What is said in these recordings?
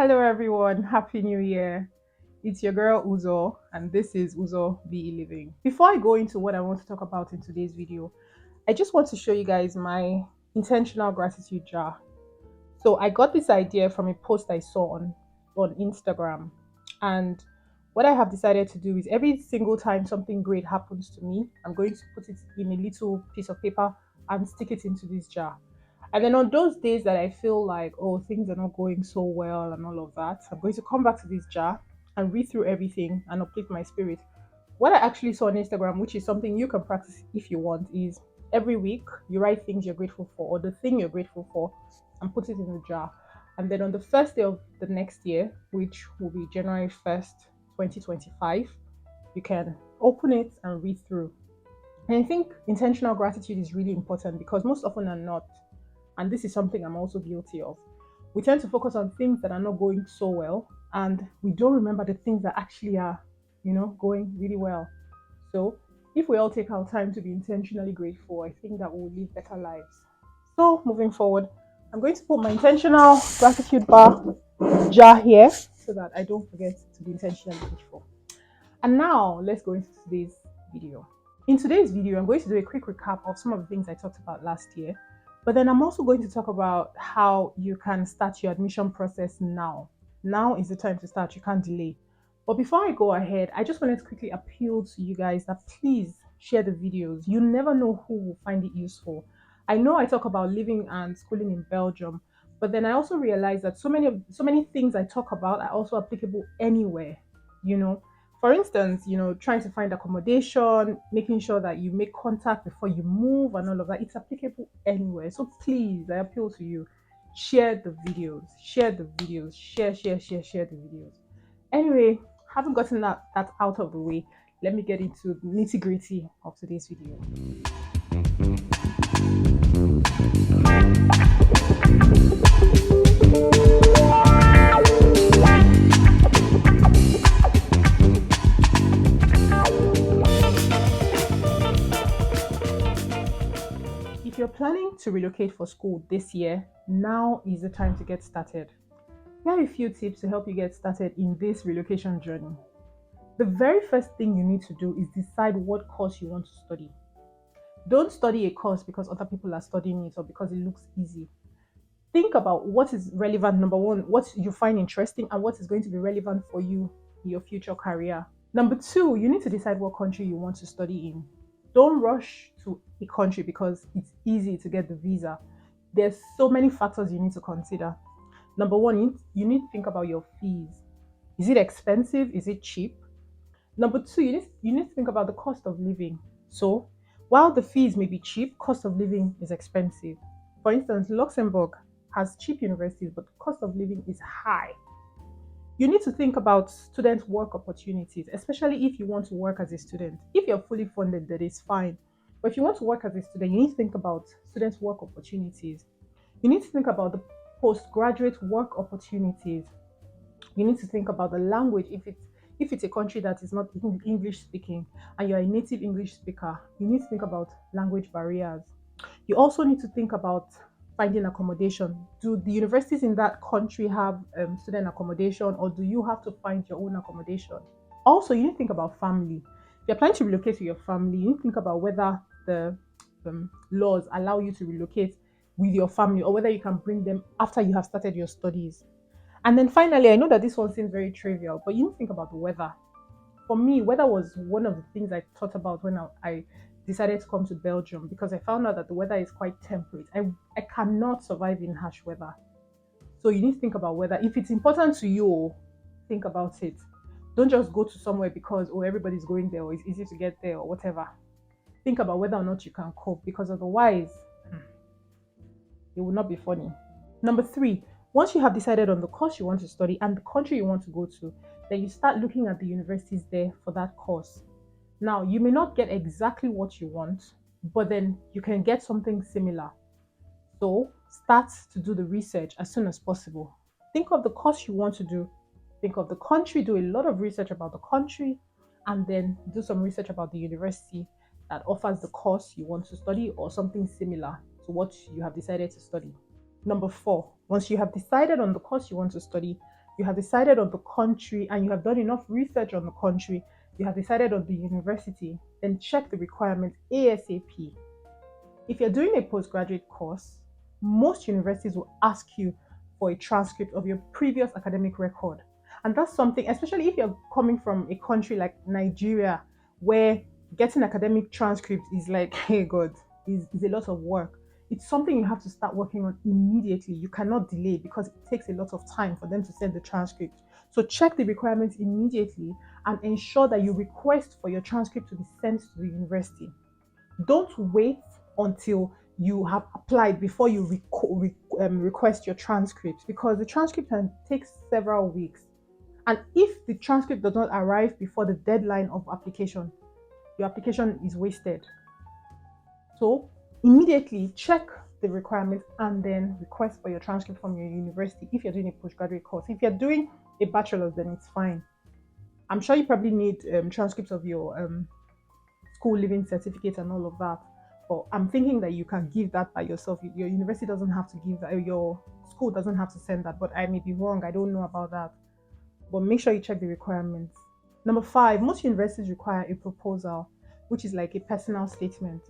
Hello, everyone. Happy New Year. It's your girl Uzo, and this is Uzo Be Living. Before I go into what I want to talk about in today's video, I just want to show you guys my intentional gratitude jar. So I got this idea from a post I saw on Instagram, and what I have decided to do is every single time something great happens to me, I'm going to put it in a little piece of paper and stick it into this jar. And then on those days that I feel like, oh, things are not going so well and all of that, I'm going to come back to this jar and read through everything and uplift my spirit. What I actually saw on Instagram, which is something you can practice if you want, is every week you write things you're grateful for or the thing you're grateful for and put it in the jar. And then on the first day of the next year, which will be January 1st, 2025, you can open it and read through. And I think intentional gratitude is really important because most often than not, and this is something I'm also guilty of, we tend to focus on things that are not going so well and we don't remember the things that actually are, going really well. So if we all take our time to be intentionally grateful, I think that we'll live better lives. So moving forward, I'm going to put my intentional gratitude jar here so that I don't forget to be intentionally grateful. And now let's go into today's video. In today's video, I'm going to do a quick recap of some of the things I talked about last year, but then I'm also going to talk about how you can start your admission process now. Now is the time to start, you can't delay. But before I go ahead, I just wanted to quickly appeal to you guys that please share the videos. You never know who will find it useful. I know I talk about living and schooling in Belgium, but then I also realize that so many things I talk about are also applicable anywhere, you know. For instance, trying to find accommodation, making sure that you make contact before you move and all of that, it's applicable anywhere. So please, I appeal to you, share the videos, share the videos. Anyway, having gotten that out of the way, let me get into the nitty gritty of today's video. If you're planning to relocate for school this year, now is the time to get started. Here are a few tips to help you get started in this relocation journey. The very first thing you need to do is decide what course you want to study. Don't study a course because other people are studying it or because it looks easy. Think about what is relevant, number one, what you find interesting and what is going to be relevant for you in your future career. Number two, you need to decide what country you want to study in. Don't rush to a country because it's easy to get the visa. There's so many factors you need to consider. Number one, you need to think about your fees. Is it expensive? Is it cheap? Number two, you need to think about the cost of living. So, while the fees may be cheap, cost of living is expensive. For instance, Luxembourg has cheap universities, but the cost of living is high. You need to think about student work opportunities, especially if you want to work as a student. If you're fully funded, that is fine. But if you want to work as a student, you need to think about student work opportunities. You need to think about the postgraduate work opportunities. You need to think about the language. If it's a country that is not English speaking and you're a native English speaker, you need to think about language barriers. You also need to think about finding accommodation. Do the universities in that country have student accommodation, or do you have to find your own accommodation? Also, you need to think about family. If you're planning to relocate with your family, you need to think about whether the laws allow you to relocate with your family or whether you can bring them after you have started your studies. And then finally, I know that this one seems very trivial, but you need to think about the weather. For me, weather was one of the things I thought about when I decided to come to Belgium because I found out that the weather is quite temperate. I cannot survive in harsh weather. So you need to think about weather. If it's important to you, think about it. Don't just go to somewhere because everybody's going there or it's easy to get there or whatever. Think about whether or not you can cope because otherwise it will not be funny. Number three, once you have decided on the course you want to study and the country you want to go to, then you start looking at the universities there for that course. Now, you may not get exactly what you want, but then you can get something similar. So, start to do the research as soon as possible. Think of the course you want to do, think of the country, do a lot of research about the country, and then do some research about the university that offers the course you want to study or something similar to what you have decided to study. Number four, once you have decided on the course you want to study, you have decided on the country and you have done enough research on the country, you have decided on the university, then check the requirements ASAP. If you're doing a postgraduate course, most universities will ask you for a transcript of your previous academic record. And that's something, especially if you're coming from a country like Nigeria, where getting academic transcripts is like, hey God, is a lot of work. It's something you have to start working on immediately. You cannot delay because it takes a lot of time for them to send the transcript. So check the requirements immediately and ensure that you request for your transcript to be sent to the university. Don't wait until you have applied before you request your transcript, because the transcript can take several weeks. And if the transcript does not arrive before the deadline of application, your application is wasted. So immediately check the requirements and then request for your transcript from your university if you're doing a postgraduate course. If you're doing a bachelor's, then it's fine. I'm sure you probably need transcripts of your school living certificate and all of that. But I'm thinking that you can give that by yourself. Your university doesn't have to give that, your school doesn't have to send that. But I may be wrong, I don't know about that. But make sure you check the requirements. Number five, most universities require a proposal, which is like a personal statement.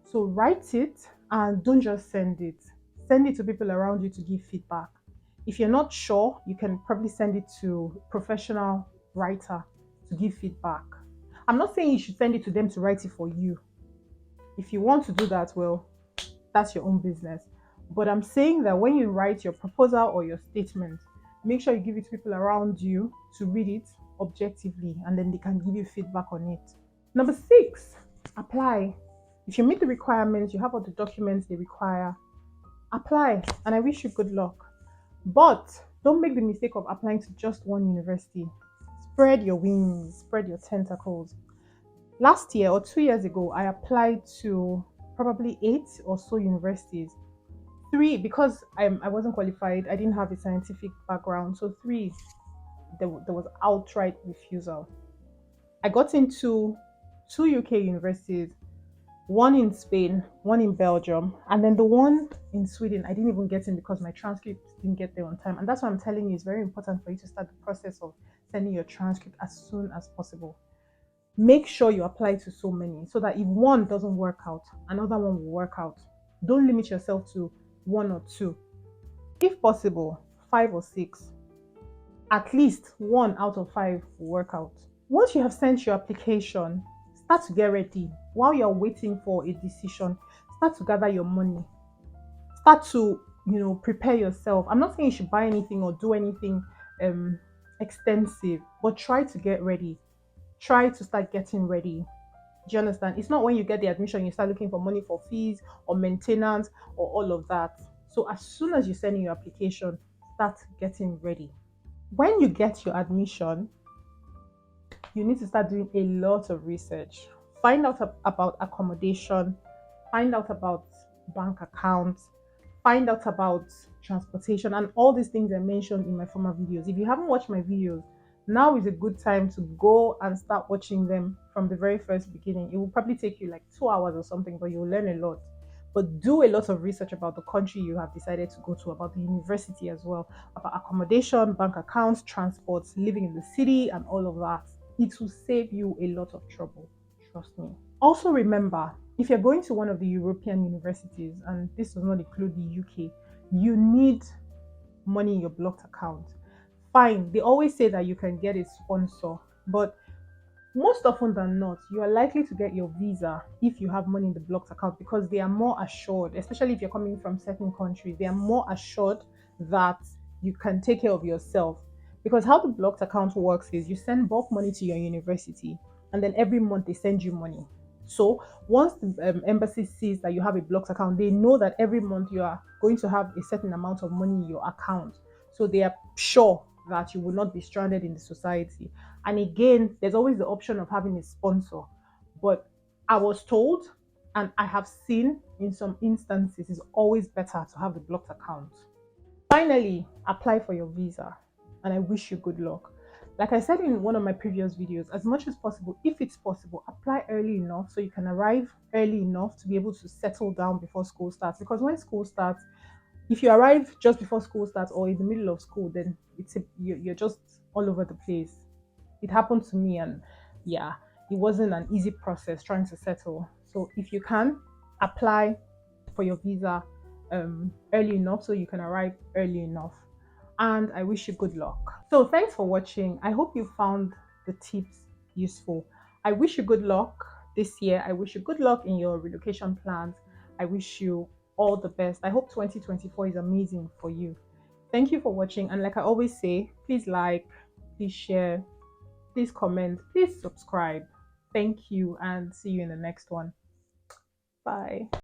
So write it and don't just send it. Send it to people around you to give feedback. If you're not sure, you can probably send it to a professional writer to give feedback. I'm not saying you should send it to them to write it for you. If you want to do that, well, that's your own business. But I'm saying that when you write your proposal or your statement, make sure you give it to people around you to read it objectively and then they can give you feedback on it. Number six, apply. If you meet the requirements, you have all the documents they require, apply. And I wish you good luck. But don't make the mistake of applying to just one university. Spread your wings, spread your tentacles. Last year or 2 years ago, I applied to probably 8 or so universities. Three, because I wasn't qualified, I didn't have a scientific background. So three, there was outright refusal. I got into two UK universities, one in Spain, one in Belgium, and then the one in Sweden, I didn't even get in because my transcript didn't get there on time. And that's why I'm telling you, it's very important for you to start the process of sending your transcript as soon as possible. Make sure you apply to so many so that if one doesn't work out, another one will work out. Don't limit yourself to one or two. If possible, five or six. At least one out of five will work out. Once you have sent your application, start to get ready. While you're waiting for a decision, start to gather your money. Start to, prepare yourself. I'm not saying you should buy anything or do anything extensive, but try to get ready. Try to start getting ready. Do you understand? It's not when you get the admission you start looking for money for fees or maintenance or all of that. So as soon as you send in your application, start getting ready. When you get your admission, you need to start doing a lot of research. Find out about accommodation, find out about bank accounts, find out about transportation, and all these things I mentioned in my former videos. If you haven't watched my videos, now is a good time to go and start watching them from the very first beginning. It will probably take you like 2 hours or something, but you'll learn a lot. But do a lot of research about the country you have decided to go to, about the university as well, about accommodation, bank accounts, transports, living in the city, and all of that. It will save you a lot of trouble. Trust me. Also remember, if you're going to one of the European universities, and this does not include the UK, you need money in your blocked account. Fine, they always say that you can get a sponsor, but most often than not, you are likely to get your visa if you have money in the blocked account, because they are more assured, especially if you're coming from certain countries, they are more assured that you can take care of yourself. Because how the blocked account works is you send bulk money to your university and then every month they send you money. So once the embassy sees that you have a blocked account, they know that every month you are going to have a certain amount of money in your account. So they are sure that you will not be stranded in the society. And again, there's always the option of having a sponsor. But I was told, and I have seen in some instances, it's always better to have a blocked account. Finally, apply for your visa. And I wish you good luck. Like I said in one of my previous videos, as much as possible, if it's possible, apply early enough so you can arrive early enough to be able to settle down before school starts. Because when school starts, If you arrive just before school starts or in the middle of school, then you're just all over the place. It happened to me, and yeah, it wasn't an easy process trying to settle. So if you can apply for your visa early enough so you can arrive early enough, and I wish you good luck. So thanks for watching. I hope you found the tips useful. I wish you good luck this year. I wish you good luck in your relocation plans. I wish you all the best. I hope 2024 is amazing for you. Thank you for watching, and like I always say, please like, please share, please comment, please subscribe. Thank you, and see you in the next one. Bye.